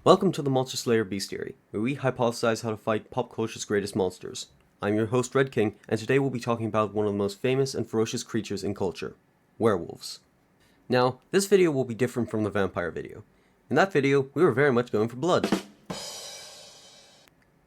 Welcome to the Monster Slayer Bestiary, where we hypothesize how to fight pop culture's greatest monsters. I'm your host Red King, and today we'll be talking about one of the most famous and ferocious creatures in culture, werewolves. Now, this video will be different from the vampire video. In that video, we were very much going for blood.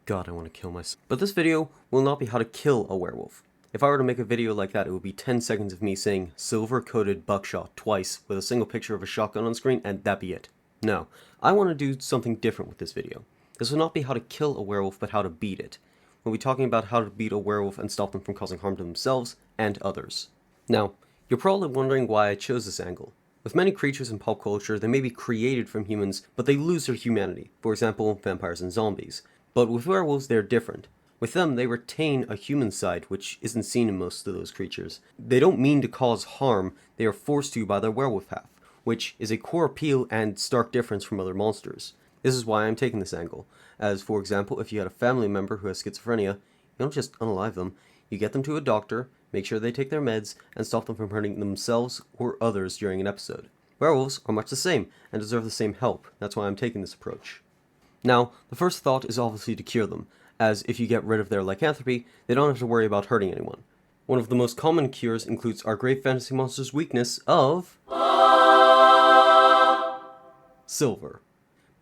God, I want to kill myself. But this video will not be how to kill a werewolf. If I were to make a video like that, it would be 10 seconds of me saying silver-coated buckshot twice with a single picture of a shotgun on screen, and that'd be it. No, I want to do something different with this video. This will not be how to kill a werewolf, but how to beat it. We'll be talking about how to beat a werewolf and stop them from causing harm to themselves and others. Now, you're probably wondering why I chose this angle. With many creatures in pop culture, they may be created from humans, but they lose their humanity. For example, vampires and zombies. But with werewolves, they're different. With them, they retain a human side, which isn't seen in most of those creatures. They don't mean to cause harm, they are forced to by their werewolf path, which is a core appeal and stark difference from other monsters. This is why I'm taking this angle, as for example, if you had a family member who has schizophrenia, you don't just unalive them, you get them to a doctor, make sure they take their meds, and stop them from hurting themselves or others during an episode. Werewolves are much the same, and deserve the same help, that's why I'm taking this approach. Now, the first thought is obviously to cure them, as if you get rid of their lycanthropy, they don't have to worry about hurting anyone. One of the most common cures includes our great fantasy monster's weakness of silver.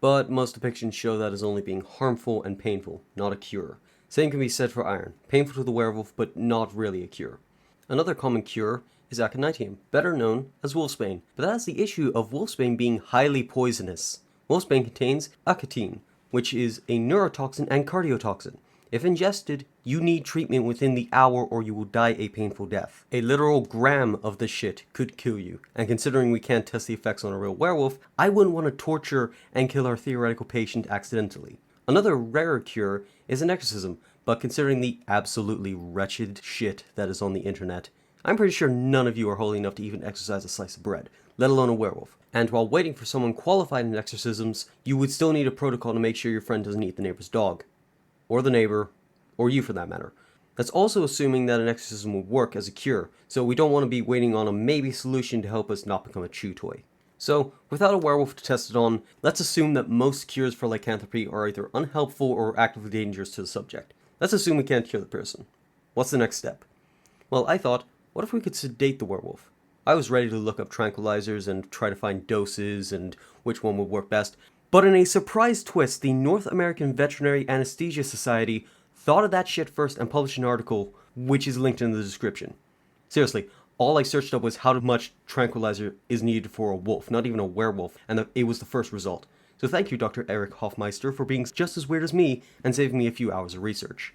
But most depictions show that as only being harmful and painful, not a cure. Same can be said for iron, painful to the werewolf, but not really a cure. Another common cure is aconitum, better known as wolfsbane, but that is the issue of wolfsbane being highly poisonous. Wolfsbane contains acotine, which is a neurotoxin and cardiotoxin. If ingested, you need treatment within the hour or you will die a painful death. A literal gram of this shit could kill you, and considering we can't test the effects on a real werewolf, I wouldn't want to torture and kill our theoretical patient accidentally. Another rarer cure is an exorcism, but considering the absolutely wretched shit that is on the internet, I'm pretty sure none of you are holy enough to even exorcise a slice of bread, let alone a werewolf. And while waiting for someone qualified in exorcisms, you would still need a protocol to make sure your friend doesn't eat the neighbor's dog. Or the neighbor, or you for that matter. That's also assuming that an exorcism will work as a cure, so we don't want to be waiting on a maybe solution to help us not become a chew toy. So, without a werewolf to test it on, let's assume that most cures for lycanthropy are either unhelpful or actively dangerous to the subject. Let's assume we can't cure the person. What's the next step? Well, I thought, what if we could sedate the werewolf? I was ready to look up tranquilizers and try to find doses and which one would work best, but in a surprise twist, the North American Veterinary Anesthesia Society thought of that shit first and published an article, which is linked in the description. Seriously, all I searched up was how much tranquilizer is needed for a wolf, not even a werewolf, and it was the first result. So thank you, Dr. Eric Hoffmeister, for being just as weird as me and saving me a few hours of research.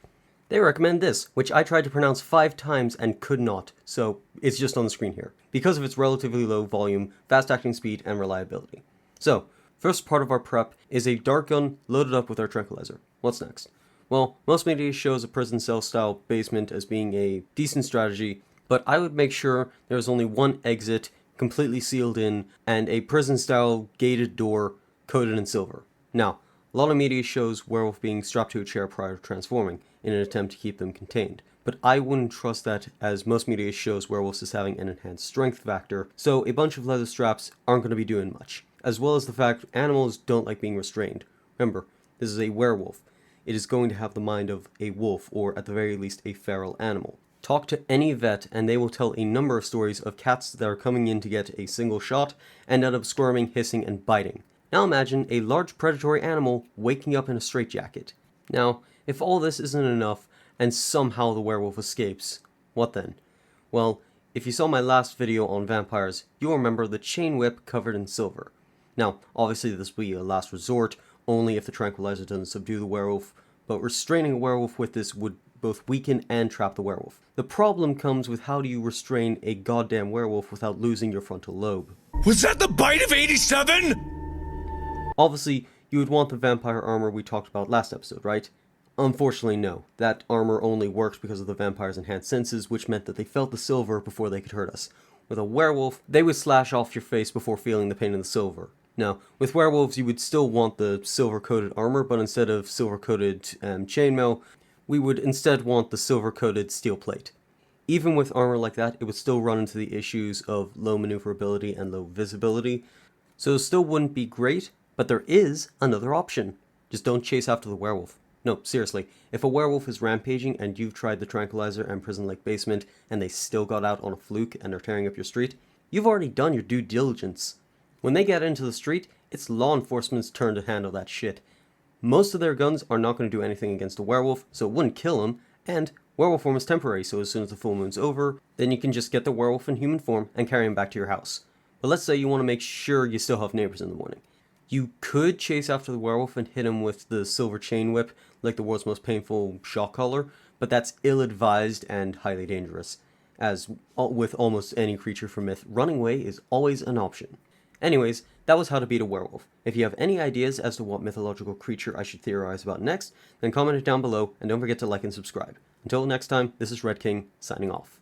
They recommend this, which I tried to pronounce 5 times and could not, so it's just on the screen here, because of its relatively low volume, fast acting speed, and reliability. So, first part of our prep is a dart gun loaded up with our tranquilizer. What's next? Well, most media shows a prison cell style basement as being a decent strategy, but I would make sure there's only one exit, completely sealed in, and a prison style gated door coated in silver. Now, a lot of media shows werewolf being strapped to a chair prior to transforming, in an attempt to keep them contained. But I wouldn't trust that, as most media shows werewolves as having an enhanced strength factor, so a bunch of leather straps aren't going to be doing much. As well as the fact animals don't like being restrained. Remember, this is a werewolf. It is going to have the mind of a wolf, or at the very least a feral animal. Talk to any vet and they will tell a number of stories of cats that are coming in to get a single shot and end up squirming, hissing, and biting. Now imagine a large predatory animal waking up in a straitjacket. Now, if all this isn't enough, and somehow the werewolf escapes, what then? Well, if you saw my last video on vampires, you'll remember the chain whip covered in silver. Now, obviously this will be a last resort, only if the tranquilizer doesn't subdue the werewolf, but restraining a werewolf with this would both weaken and trap the werewolf. The problem comes with how do you restrain a goddamn werewolf without losing your frontal lobe. Was that the bite of 87? Obviously, you would want the vampire armor we talked about last episode, right? Unfortunately, no. That armor only works because of the vampire's enhanced senses, which meant that they felt the silver before they could hurt us. With a werewolf, they would slash off your face before feeling the pain of the silver. Now, with werewolves, you would still want the silver-coated armor, but instead of silver-coated chainmail, we would instead want the silver-coated steel plate. Even with armor like that, it would still run into the issues of low maneuverability and low visibility, so it still wouldn't be great, But there is another option. Just don't chase after the werewolf. No, seriously, if a werewolf is rampaging and you've tried the tranquilizer and prison like basement and they still got out on a fluke and are tearing up your street, you've already done your due diligence. When they get into the street, it's law enforcement's turn to handle that shit. Most of their guns are not going to do anything against a werewolf, so it wouldn't kill him, and werewolf form is temporary, so as soon as the full moon's over, then you can just get the werewolf in human form and carry him back to your house. But let's say you want to make sure you still have neighbors in the morning. You could chase after the werewolf and hit him with the silver chain whip, like the world's most painful shock collar, but that's ill-advised and highly dangerous. As with almost any creature from myth, running away is always an option. Anyways, that was how to beat a werewolf. If you have any ideas as to what mythological creature I should theorize about next, then comment it down below, and don't forget to like and subscribe. Until next time, this is Red King, signing off.